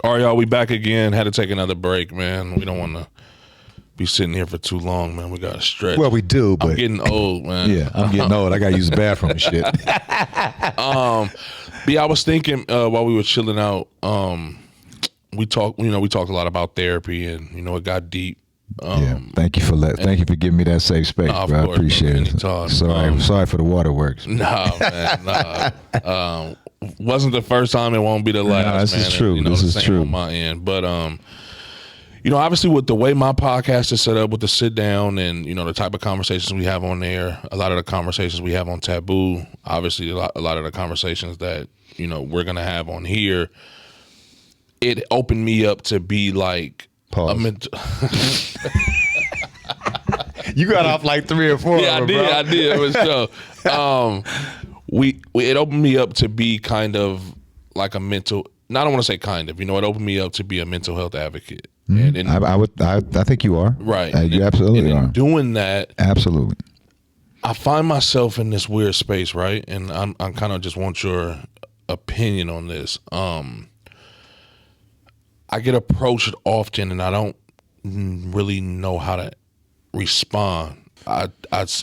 All right, y'all, we back again. Had to take another break, man. We don't want to be sitting here for too long, man. We got to stretch. Well, we do, but I'm getting old, man. Yeah, I'm getting old. I got to use the bathroom and shit. But yeah, I was thinking while we were chilling out, we talked a lot about therapy, and it got deep. Yeah, thank you for giving me that safe space, bro. I appreciate it. Anytime. Sorry for the waterworks. Nah, man, nah. Wasn't the first time, it won't be the last. No, this is true. This is true on my end, but obviously with the way my podcast is set up, with the sit down and the type of conversations we have on there, a lot of the conversations we have on Taboo, obviously a lot of the conversations that we're gonna have on here, it opened me up to be like pause. You got off like 3 or 4. Yeah, I did. It was so. It opened me up to be kind of like a mental. I don't want to say kind of. It opened me up to be a mental health advocate. Mm-hmm. I think you are. Right. You absolutely are. Doing that. Absolutely. I find myself in this weird space, right? And I'm kind of just want your opinion on this. I get approached often, and I don't really know how to respond. I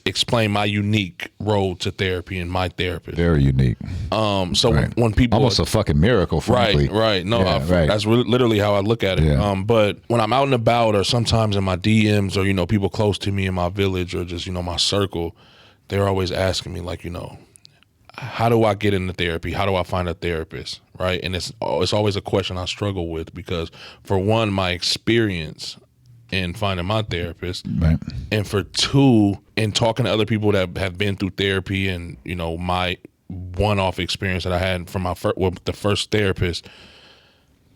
explain my unique role to therapy and my therapist. Very unique. So right. when people almost a fucking miracle, frankly. Right. No, yeah, right. That's literally how I look at it. Yeah. But when I'm out and about, or sometimes in my DMs, or people close to me in my village, or just my circle, they're always asking me like, how do I get into therapy? How do I find a therapist? Right. And it's always a question I struggle with, because for one, my experience in finding my therapist, right, and for two, in talking to other people that have been through therapy, and my one-off experience that I had from the first therapist.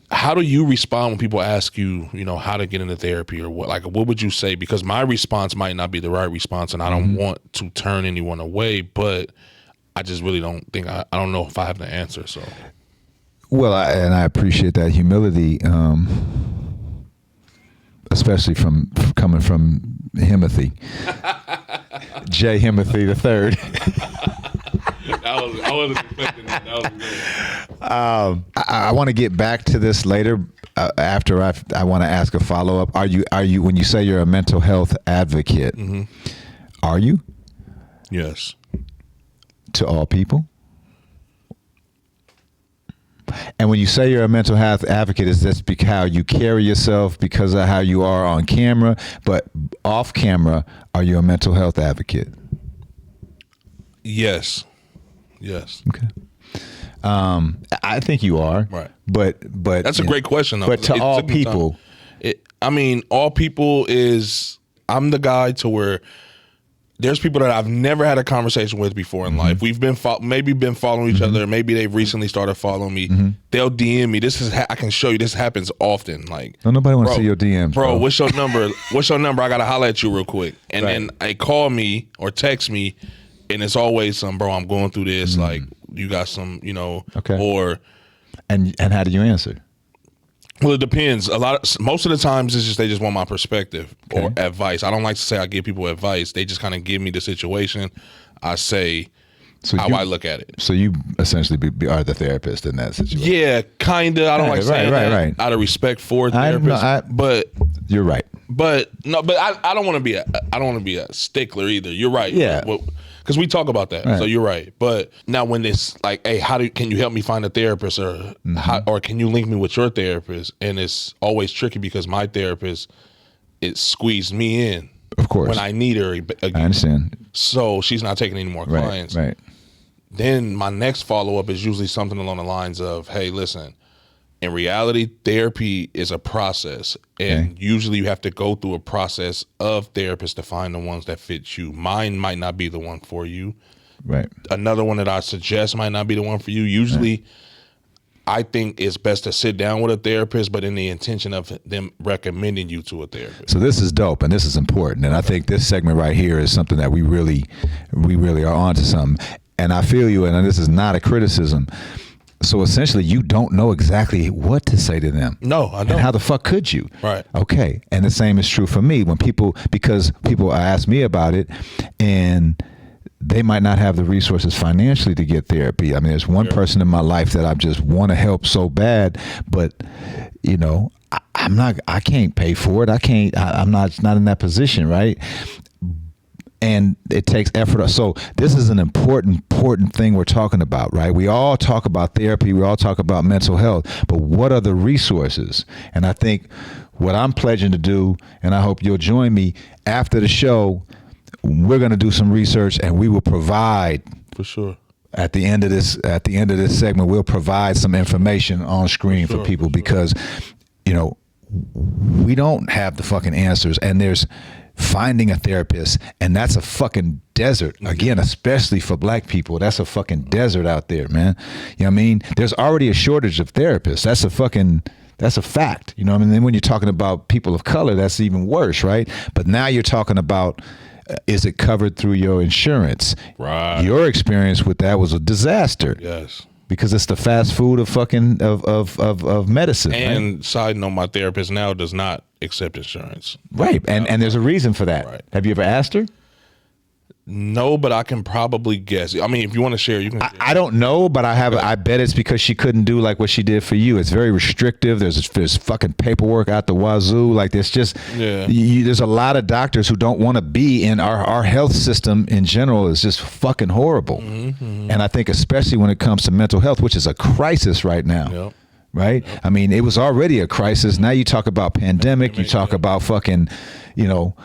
How do you respond when people ask you, how to get into therapy, or what would you say? Because my response might not be the right response, and I don't want to turn anyone away, but I just really don't think I don't know if I have the answer. So, well, I appreciate that humility. Especially coming from Himothy, J. Himothy the Third. I wasn't expecting that. That was good. I want to get back to this later. After I want to ask a follow up. Are you when you say you're a mental health advocate? Mm-hmm. Are you? Yes. To all people. And when you say you're a mental health advocate, is this how you carry yourself, because of how you are on camera, but off camera, are you a mental health advocate? Yes. Okay. I think you are. Right. But that's a great question, though. But to all people, all people is, I'm the guy to where there's people that I've never had a conversation with before in life. We've been maybe been following each other. Maybe they've recently started following me. They'll DM me. I can show you. This happens often. Like, don't nobody want to see your DMs, bro. What's your number? What's your number? I gotta holler at you real quick. And right. then they call me or text me, and it's always some, bro, I'm going through this. Like, you got some, okay. Or and how do you answer? Well, it depends. Most of the times, it's just they just want my perspective or advice. I don't like to say I give people advice. They just kind of give me the situation. I say how I look at it. So you essentially are the therapist in that situation. Yeah, kind of. I don't like saying that out of respect for therapists. But you're right. But I don't want to be a stickler either. You're right. Yeah. Because we talk about that, so you're right. But now when it's like, hey, can you help me find a therapist, or or can you link me with your therapist? And it's always tricky because my therapist, it squeezed me in, of course, when I need her again. I understand. So she's not taking any more clients. Right. Then my next follow up is usually something along the lines of, hey, listen. In reality, therapy is a process, and usually you have to go through a process of therapists to find the ones that fit you. Mine might not be the one for you. Right. Another one that I suggest might not be the one for you. Usually, I think it's best to sit down with a therapist, but in the intention of them recommending you to a therapist. So this is dope, and this is important, and I think this segment right here is something that we really are onto something. And I feel you, and this is not a criticism. So essentially, you don't know exactly what to say to them. No, I don't. And how the fuck could you? Right. Okay. And the same is true for me. Because people ask me about it, and they might not have the resources financially to get therapy. I mean, there's one person in my life that I just want to help so bad, but you know, I can't pay for it. I'm not in that position, right? And it takes effort. So this is an important thing we're talking about, right? We all talk about therapy. We all talk about mental health, but what are the resources? And I think what I'm pledging to do, and I hope you'll join me after the show, we're going to do some research and we will provide, for sure, at the end of this segment, we'll provide some information on screen for people, because, you know, we don't have the fucking answers, and there's finding a therapist, and that's a fucking desert. Again, especially for black people, that's a fucking desert out there, man. You know what I mean? There's already a shortage of therapists. That's a fact. You know what I mean? Then when you're talking about people of color, that's even worse, right? But now you're talking about, is it covered through your insurance? Right. Your experience with that was a disaster. Yes. Because it's the fast food of fucking of medicine. And right? Side note, my therapist now does not accept insurance. Right. And there's a reason for that. Right. Have you ever asked her? No, but I can probably guess. I mean, if you want to share, you can. I don't know, but I bet it's because she couldn't do like what she did for you. It's very restrictive. There's fucking paperwork out the wazoo. Like there's just there's a lot of doctors who don't want to be in our health system in general is just fucking horrible. Mm-hmm. And I think especially when it comes to mental health, which is a crisis right now. Yep. Right? Yep. I mean, it was already a crisis. Now you talk about pandemic, you talk about fucking, you know,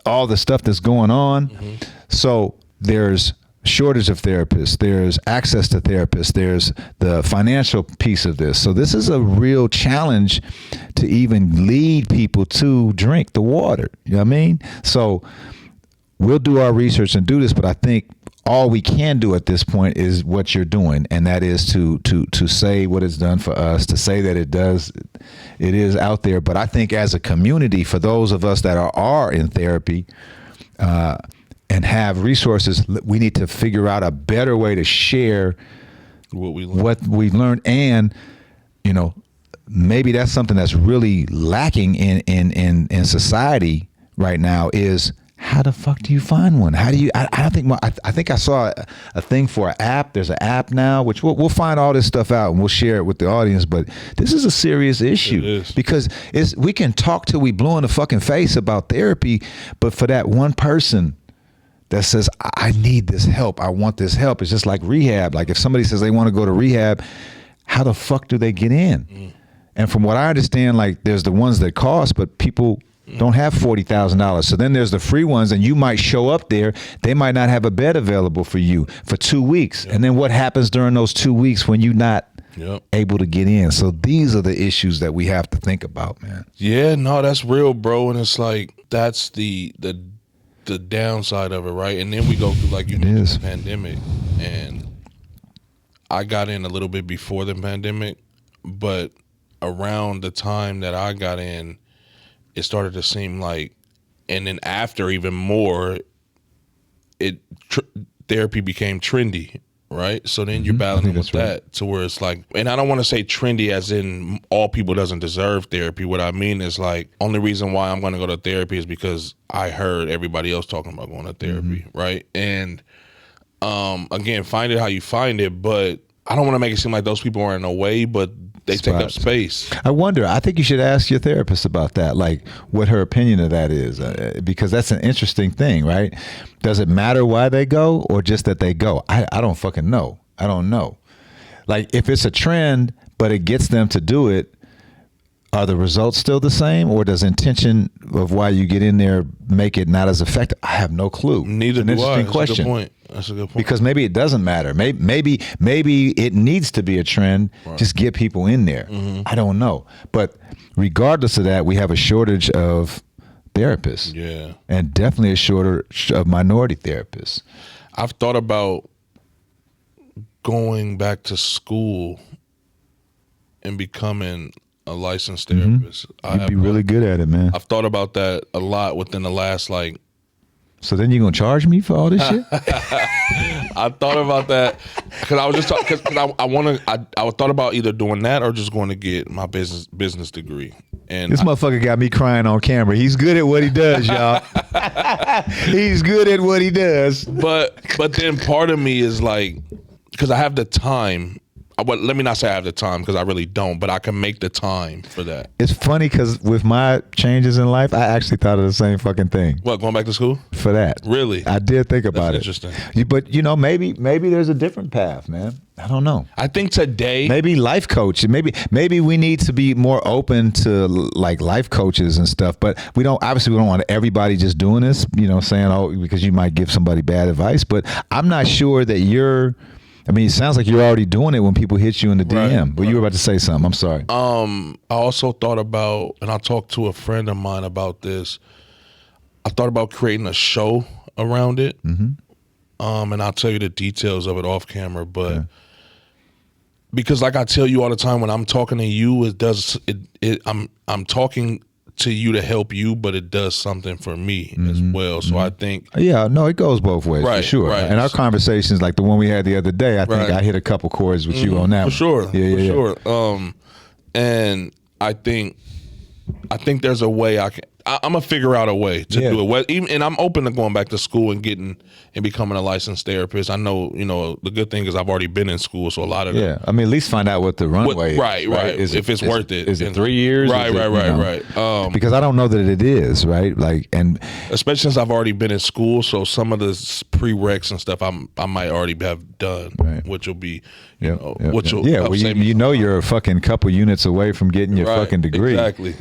all the stuff that's going on. Mm-hmm. So there's shortage of therapists, there's access to therapists, there's the financial piece of this. So this is a real challenge to even lead people to drink the water. You know what I mean? So we'll do our research and do this, but I think all we can do at this point is what you're doing, and that is to say what it's done for us, to say that it is out there. But I think as a community, for those of us that are in therapy and have resources, we need to figure out a better way to share what we've learned. And, you know, maybe that's something that's really lacking in society right now is, how the fuck do you find one? How do you? I think I saw a thing for an app. There's an app now, which we'll find all this stuff out and we'll share it with the audience. But this is a serious issue because we can talk till we blue in the fucking face about therapy, but for that one person that says, I need this help, I want this help, it's just like rehab. Like if somebody says they want to go to rehab, how the fuck do they get in? And from what I understand, like there's the ones that cost, but people don't have $40,000. So then there's the free ones, and you might show up there. They might not have a bed available for you for 2 weeks. Yep. And then what happens during those 2 weeks when you're not able to get in? So these are the issues that we have to think about, man. Yeah, no, that's real, bro. And it's like, that's the downside of it, right? And then we go through, like you know, the pandemic. And I got in a little bit before the pandemic, but around the time that I got in, it started to seem like, and then after even more, therapy became trendy, right? So then you're battling with that to where it's like, and I don't want to say trendy as in all people doesn't deserve therapy. What I mean is like, only reason why I'm going to go to therapy is because I heard everybody else talking about going to therapy, right? And again, find it how you find it, but I don't want to make it seem like those people are in the way, but they take up space. I wonder, I think you should ask your therapist about that, like what her opinion of that is, because that's an interesting thing, right? Does it matter why they go or just that they go? I don't fucking know. I don't know. Like if it's a trend, but it gets them to do it, are the results still the same, or does intention of why you get in there make it not as effective? I have no clue. Neither do I. That's a good point. That's a good point. Because maybe it doesn't matter. Maybe it needs to be a trend. Right. Just get people in there. Mm-hmm. I don't know. But regardless of that, we have a shortage of therapists. Yeah. And definitely a shortage of minority therapists. I've thought about going back to school and becoming a licensed therapist. You'd be really good at it, man. I've thought about that a lot within the last like. So then you're gonna charge me for all this shit? I thought about that because I was just talking. Because I thought about either doing that or just going to get my business degree. And this motherfucker got me crying on camera. He's good at what he does, y'all. He's good at what he does. But then part of me is like, because I have the time. Well, let me not say I have the time because I really don't, but I can make the time for that. It's funny because with my changes in life, I actually thought of the same fucking thing. What, going back to school? For that. Really? I did think about That's it. interesting. But maybe there's a different path, man. I don't know. I think today, maybe life coach. Maybe we need to be more open to like life coaches and stuff. But we don't want everybody just doing this. Saying because you might give somebody bad advice. But I'm not sure that you're. I mean, it sounds like you're already doing it when people hit you in the DM. But you were about to say something. I'm sorry. I also thought about, and I talked to a friend of mine about this. I thought about creating a show around it. And I'll tell you the details of it off camera. But because, like I tell you all the time, when I'm talking to you, I'm talking to you to help you, but it does something for me as well. So I think, it goes both ways, right, for sure. Right. And our conversations, like the one we had the other day, I think I hit a couple chords with you on that. For sure, yeah. sure. And I think there's a way I'm gonna figure out a way to do it. And I'm open to going back to school and becoming a licensed therapist. I know, the good thing is I've already been in school, so a lot of I mean, at least find out what the runway is. Right. If it's worth it. Is it 3 years? Right. Because I don't know that it is, right? Like, and especially since I've already been in school, so some of the prereqs and stuff I might already have done, which will be, you're a fucking couple units away from getting your fucking degree.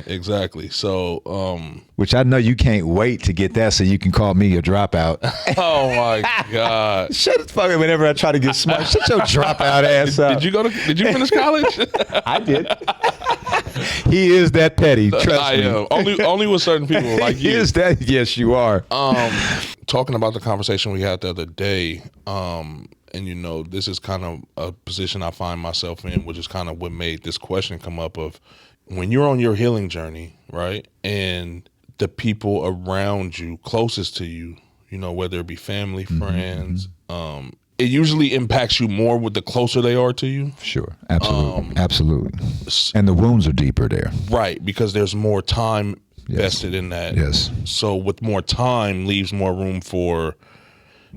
Exactly. So, which I know you can't wait to get that, so you can call me your dropout. Oh my God! Shut the fuck up! Whenever I try to get smart, shut your dropout ass up. Did you finish college? I did. He is that petty. Trust me. I am. Only with certain people like you. He is that. Yes, you are. Talking about the conversation we had the other day, and this is kind of a position I find myself in, which is kind of what made this question come up of when you're on your healing journey, right? And the people around you, closest to you, whether it be family, friends, it usually impacts you more with the closer they are to you. Sure, absolutely. And the wounds are deeper there. Right, because there's more time vested in that. Yes. So with more time leaves more room for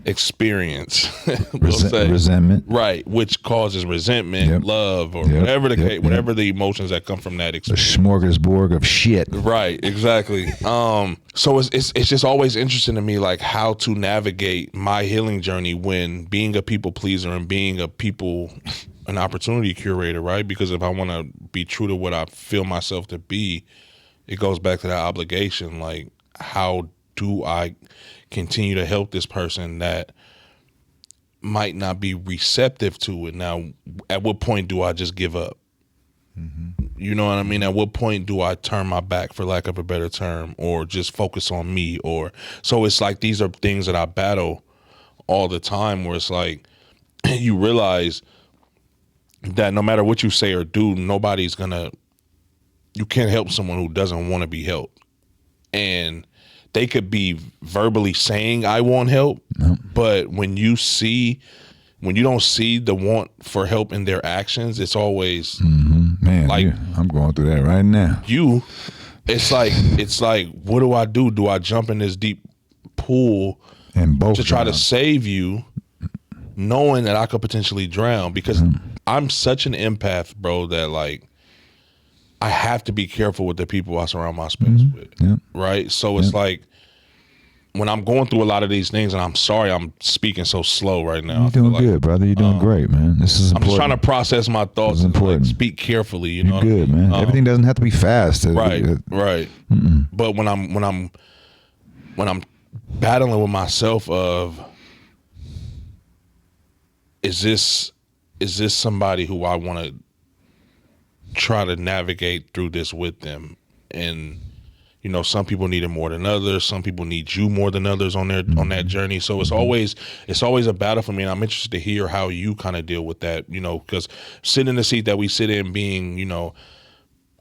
experience, resentment, right, which causes resentment, love, or whatever the emotions that come from that experience. A smorgasbord of shit. Right, exactly. So it's just always interesting to me, like how to navigate my healing journey when being a people pleaser and being an opportunity curator, right? Because if I want to be true to what I feel myself to be, it goes back to that obligation. Like, how do I continue to help this person that might not be receptive to it? Now, at what point do I just give up? You know what I mean? At what point do I turn my back, for lack of a better term, or just focus on me? So it's like these are things that I battle all the time, where it's like you realize that no matter what you say or do, you can't help someone who doesn't want to be helped. And they could be verbally saying, I want help, but when you don't see the want for help in their actions, it's always man, like, I'm going through that right now. It's like, what do I do? Do I jump in this deep pool and both to try to save you, knowing that I could potentially drown? Because I'm such an empath, bro, that like I have to be careful with the people I surround my space with. Right? So it's like when I'm going through a lot of these things, and I'm sorry I'm speaking so slow right now. You're doing good, brother. You're doing great, man. This is important. I'm just trying to process my thoughts and like speak carefully. You're good, man. Everything doesn't have to be fast. Right. But when I'm battling with myself of, is this somebody who I want to try to navigate through this with them? And some people need it more than others. Some people need you more than others on that journey. So it's always a battle for me, and I'm interested to hear how you kind of deal with that. Because sitting in the seat that we sit in, being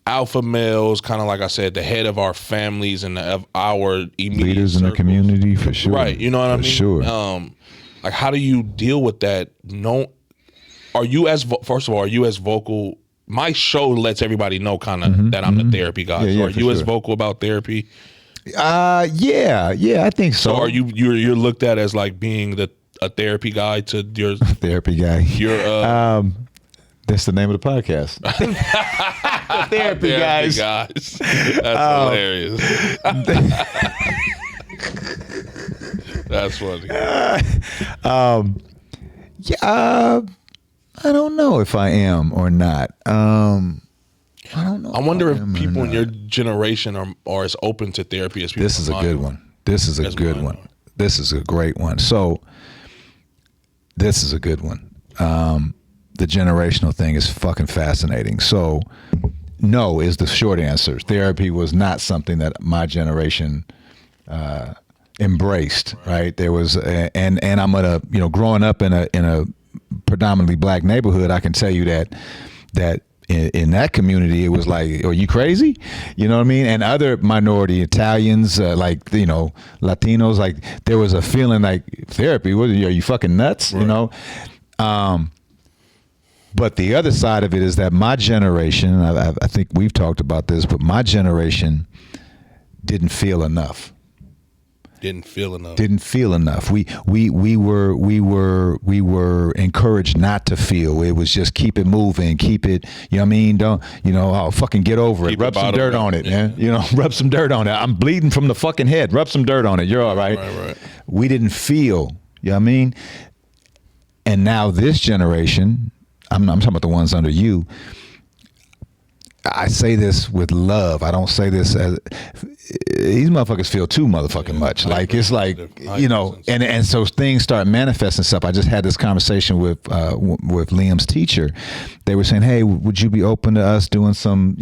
alpha males, kind of like I said, the head of our families and of our immediate leaders circles. In the community, for sure. Right, you know what I mean? Sure. Like, how do you deal with that? First of all, are you as vocal? My show lets everybody know kind of that I'm the therapy guy. So are you as vocal about therapy Yeah, I think so. So are you're looked at as like being a therapy guy to your therapy guy? Your that's the name of the podcast. Therapy guys. That's hilarious. That's funny. Yeah, I don't know if I am or not. I don't know. I wonder if people in your generation are as open to therapy as people. This is a good one. This is a good one. This is a great one. So this is a good one. The generational thing is fucking fascinating. So no is the short answer. Therapy was not something that my generation embraced, right? There was, and I'm gonna, growing up in a predominantly black neighborhood, I can tell you that in that community, it was like, are you crazy? You know what I mean? And other minority Italians, Latinos, like there was a feeling like therapy. What are you fucking nuts? Right. But the other side of it is that my generation, I think we've talked about this, but my generation didn't feel enough. Didn't feel enough. We were encouraged not to feel. It was just keep it moving, keep it. You know what I mean? Don't fucking get over it. Rub some dirt on it, man. Rub some dirt on it. I'm bleeding from the fucking head. Rub some dirt on it. You're all right. Right. We didn't feel. You know what I mean? And now this generation, I'm talking about the ones under you. I say this with love. I don't say this as these motherfuckers feel too motherfucking much. Like it's like and so things start manifesting stuff. I just had this conversation with Liam's teacher. They were saying, "Hey, would you be open to us doing some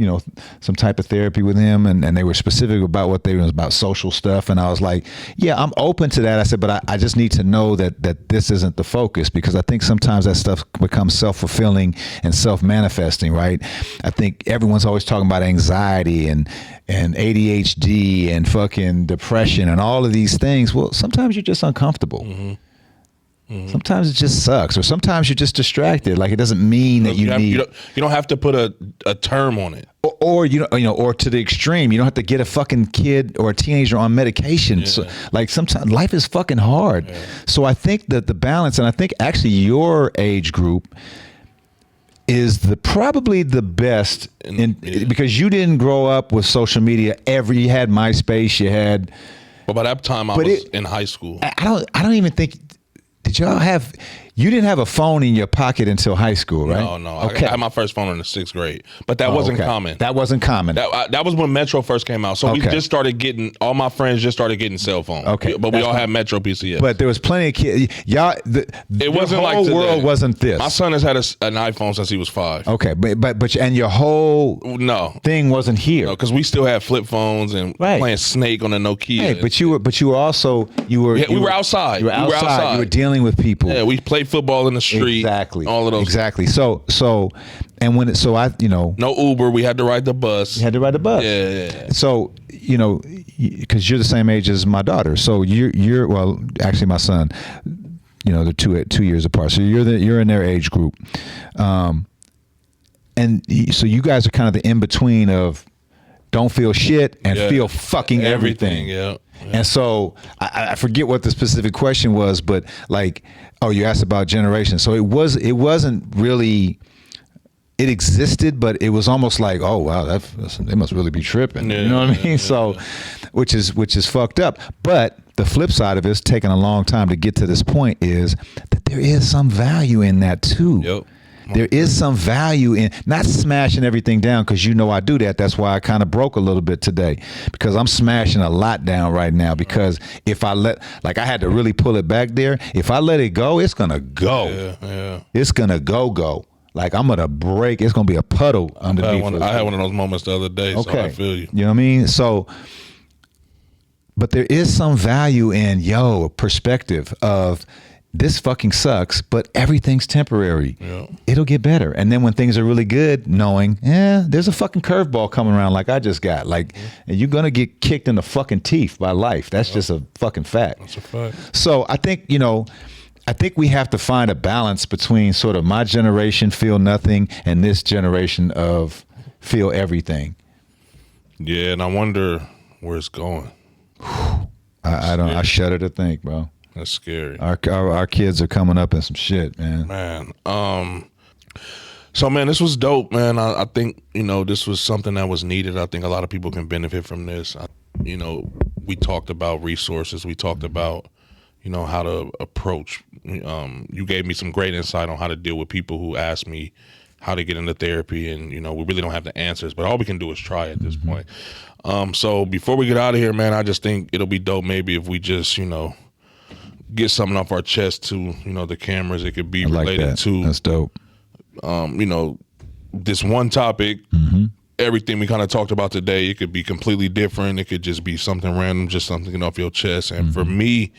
type of therapy with him?" And they were specific about what they was about social stuff. And I was like, "Yeah, I'm open to that." I said, "But I just need to know that this isn't the focus because I think sometimes that stuff becomes self-fulfilling and self-manifesting, right? I think everyone's always talking about anxiety and ADHD and fucking depression and all of these things. Well, sometimes you're just uncomfortable. Mm-hmm. Sometimes it just sucks, or sometimes you're just distracted. Like it doesn't mean that you don't have to put a term on it, or or to the extreme. You don't have to get a fucking kid or a teenager on medication. Yeah. So, like sometimes life is fucking hard. Yeah. So I think that the balance, and I think actually your age group is probably the best because you didn't grow up with social media. You had MySpace, you had. But by that time, I was in high school. I don't even think. Did y'all have? You didn't have a phone in your pocket until high school, right? No. Okay. I had my first phone in the 6th grade, but that wasn't common. That wasn't common. That was when Metro first came out. So we just started getting, all my friends just started getting cell phones. Okay. But we all had Metro PCS. But there was plenty of kids. Y'all, it wasn't like the whole world wasn't this. My son has had an iPhone since he was 5. Okay. But and your whole thing wasn't here. No, because we still had flip phones and playing Snake on the Nokia. Hey, but you were also we were outside. You were outside. You were dealing with people. Yeah, we played football in the street. Exactly. All of those. Exactly. So and when no Uber, we had to ride the bus. You had to ride the bus. Yeah. So because you're the same age as my daughter, so you're well, actually my son. They're 2 years apart. So you're in their age group, and so you guys are kind of the in between of don't feel shit and feel fucking everything. Yeah. And so I forget what the specific question was, but you asked about generation. So it wasn't really, it existed, but it was almost like, oh wow, they must really be tripping. You know what I mean? So, which is fucked up. But the flip side of it, it's taken a long time to get to this point, is that there is some value in that too. Yep. There is some value in not smashing everything down, because I do that. That's why I kind of broke a little bit today, because I'm smashing a lot down right now. Because if I I had to really pull it back there. If I let it go, it's gonna go. Yeah. It's gonna go. Like I'm gonna break. It's gonna be a puddle underneath. I had one of those moments the other day. Okay. So I feel you. You know what I mean? So, but there is some value in perspective of. This fucking sucks, but everything's temporary. Yeah. It'll get better. And then when things are really good, knowing, there's a fucking curveball coming around like I just got. And you're going to get kicked in the fucking teeth by life. That's just a fucking fact. That's a fact. So I think, we have to find a balance between sort of my generation feel nothing and this generation of feel everything. Yeah, and I wonder where it's going. I shudder to think, bro. That's scary. Our kids are coming up in some shit, man. Man. So, man, this was dope, man. I think, this was something that was needed. I think a lot of people can benefit from this. We talked about resources. We talked about, how to approach. You gave me some great insight on how to deal with people who ask me how to get into therapy. And, we really don't have the answers, but all we can do is try at this point. So before we get out of here, man, I just think it'll be dope maybe if we just, get something off our chest to, the cameras. It could be related to. That's dope. This one topic, everything we kind of talked about today, it could be completely different. It could just be something random, just something off your chest. And for me,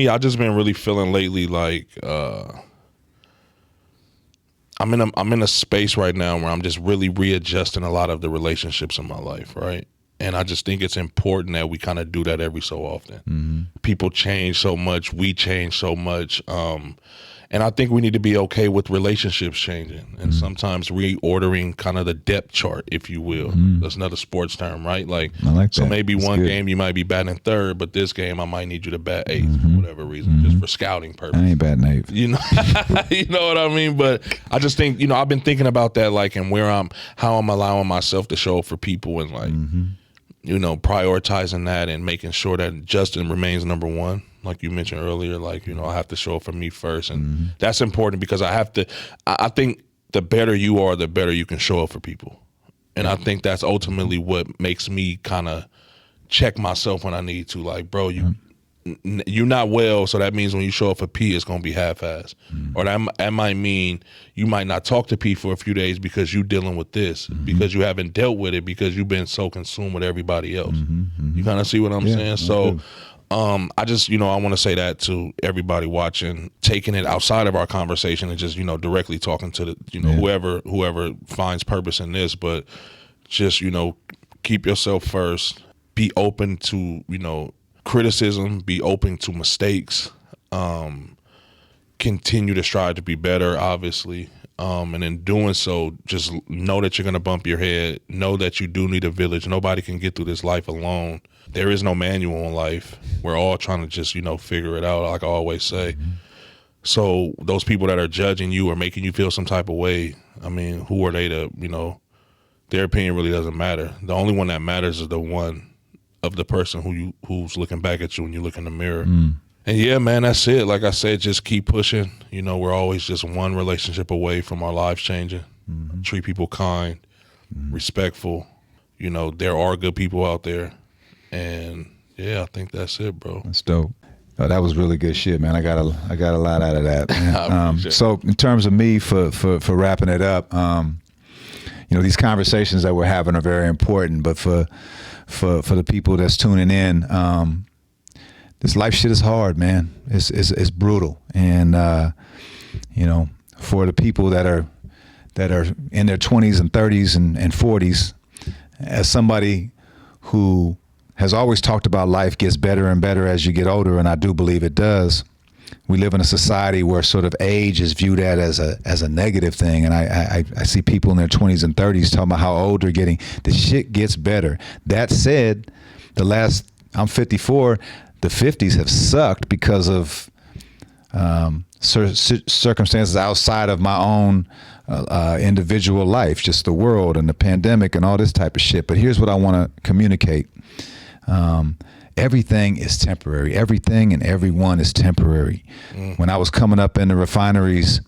I just been really feeling lately like I'm in a space right now where I'm just really readjusting a lot of the relationships in my life, right? And I just think it's important that we kind of do that every so often. People change so much, we change so much. And I think we need to be okay with relationships changing and sometimes reordering kind of the depth chart, if you will. That's another sports term, right? I like so that. Maybe that's one good. Game you might be batting third, but this game I might need you to bat eighth for whatever reason, just for scouting purposes. I ain't batting eighth. You know what I mean? But I just think, I've been thinking about that, and how I'm allowing myself to show up for people and prioritizing that and making sure that Justin remains number one. Like you mentioned earlier, I have to show up for me first. And that's important because I think the better you are, the better you can show up for people. And I think that's ultimately what makes me kind of check myself when I need to. Like, bro, you're not well, so that means when you show up for P, it's going to be half-assed. Or that might mean you might not talk to P for a few days because you're dealing with this, because you haven't dealt with it, because you've been so consumed with everybody else. You kind of see what I'm saying? So I just, I want to say that to everybody watching, taking it outside of our conversation and just, directly talking to the, whoever finds purpose in this, but just, keep yourself first, be open to, criticism, be open to mistakes, continue to strive to be better, obviously. And in doing so, just know that you're going to bump your head. Know that you do need a village. Nobody can get through this life alone. There is no manual in life. We're all trying to just, figure it out, like I always say. So those people that are judging you or making you feel some type of way, I mean, who are they to, their opinion really doesn't matter. The only one that matters is the one of the person who's looking back at you when you look in the mirror. And yeah, man, that's it. Like I said, just keep pushing. We're always just one relationship away from our lives changing. Treat people kind, respectful. There are good people out there. And yeah, I think that's it, bro. That's dope. Oh, that was really good shit, man. I got a lot out of that, man. So in terms of me, for wrapping it up, these conversations that we're having are very important. But for the people that's tuning in, this life shit is hard, man. It's brutal, and for the people that are in their 20s and 30s and 40s, as somebody who has always talked about life gets better and better as you get older, and I do believe it does. We live in a society where sort of age is viewed at as a negative thing, and I see people in their 20s and 30s talking about how old they're getting. The shit gets better. That said, I'm 54. The 50s have sucked because of circumstances outside of my own individual life, just the world and the pandemic and all this type of shit. But here's what I want to communicate. Everything is temporary. Everything and everyone is temporary. When I was coming up in the refineries,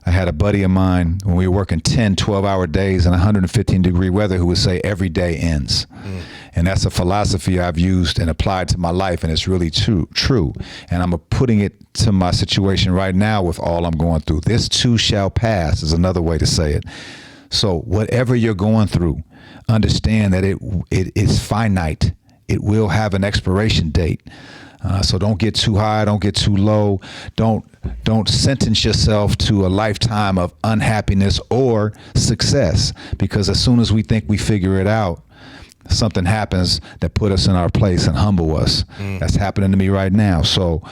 I had a buddy of mine when we were working 10, 12-hour days in 115-degree weather who would say every day ends. And that's a philosophy I've used and applied to my life, and it's really true. And I'm putting it to my situation right now with all I'm going through. This too shall pass is another way to say it. So whatever you're going through, understand that it is finite. It will have an expiration date. So don't get too high, don't get too low. Don't sentence yourself to a lifetime of unhappiness or success, because as soon as we think we figure it out, something happens that put us in our place and humble us. That's happening to me right now. So,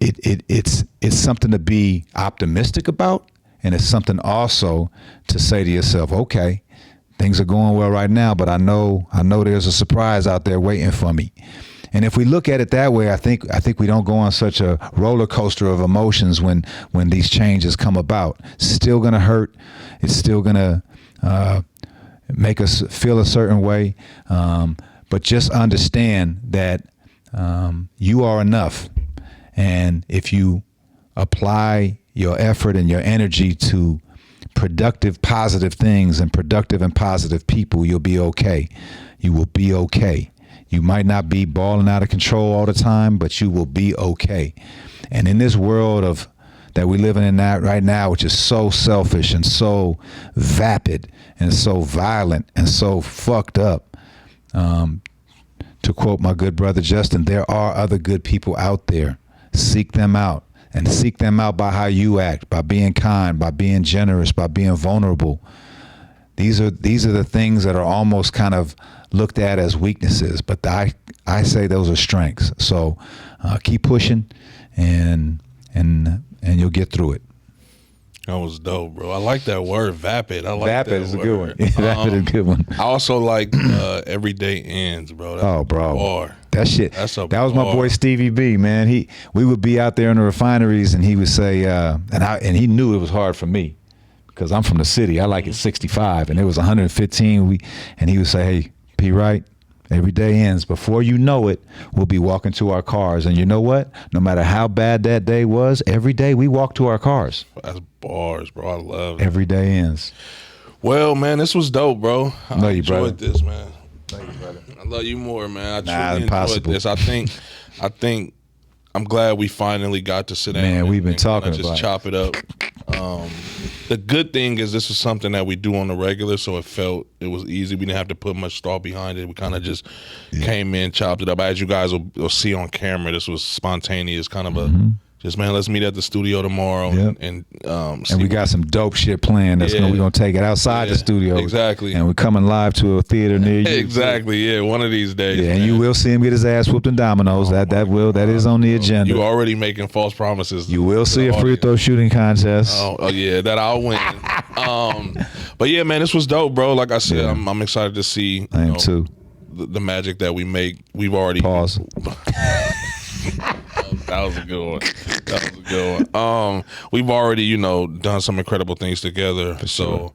it's something to be optimistic about, and it's something also to say to yourself, okay, things are going well right now, but I know there's a surprise out there waiting for me. And if we look at it that way, I think we don't go on such a roller coaster of emotions when these changes come about. It's still gonna hurt. It's still gonna make us feel a certain way. But just understand that you are enough. And if you apply your effort and your energy to productive, positive things and productive and positive people, you'll be okay. You will be okay. You might not be balling out of control all the time, but you will be okay. And in this world that we live in that right now, which is so selfish and so vapid and so violent and so fucked up, to quote my good brother Justin, there are other good people out there. Seek them out, and seek them out by how you act, by being kind, by being generous, by being vulnerable. These are the things that are almost kind of looked at as weaknesses, but I say those are strengths. So keep pushing, and you'll get through it. That was dope, bro. I like that word, vapid. I like Vapid that is a word. good one. Vapid is a good one. I also like everyday ends, bro. That's bro. a bar. That shit. That's a that was my bar. boy Stevie B, man. We would be out there in the refineries, and he would say, and he knew it was hard for me because I'm from the city. I like it 65, and it was 115. And he would say, "Hey, P. Wright, every day ends. Before you know it, we'll be walking to our cars. And you know what? No matter how bad that day was, every day we walk to our cars. That's bars, bro. I love it. Every day ends." Well, man, this was dope, bro. I Love you, brother. enjoyed this, man. Love you, brother. I love you more, man. I truly impossible. enjoyed this. I think I'm glad we finally got to sit down. Man, we've been and talking just about it. chop it up. The good thing is this is something that we do on the regular, so it was easy. We didn't have to put much thought behind it. We kind of just came in, chopped it up. As you guys will see on camera, this was spontaneous, kind of a just, man, let's meet at the studio tomorrow. Yep. And we got some dope shit planned. We're gonna take it outside the studio. Exactly. And we're coming live to a theater near you. Exactly. Yeah. One of these days. Yeah, and man. you will see him get his ass whooped in dominoes. That is on the agenda. You already making false promises. You will to see the a free audience. throw shooting contest. Oh yeah, that I'll win. But yeah, man, this was dope, bro. Like I said, I'm excited to see. I am too. The magic that we make. We've already Pause. That was a good one. We've already, done some incredible things together. So,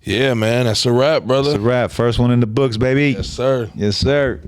yeah, man, that's a wrap, brother. It's a wrap. First one in the books, baby. Yes, sir. Yes, sir.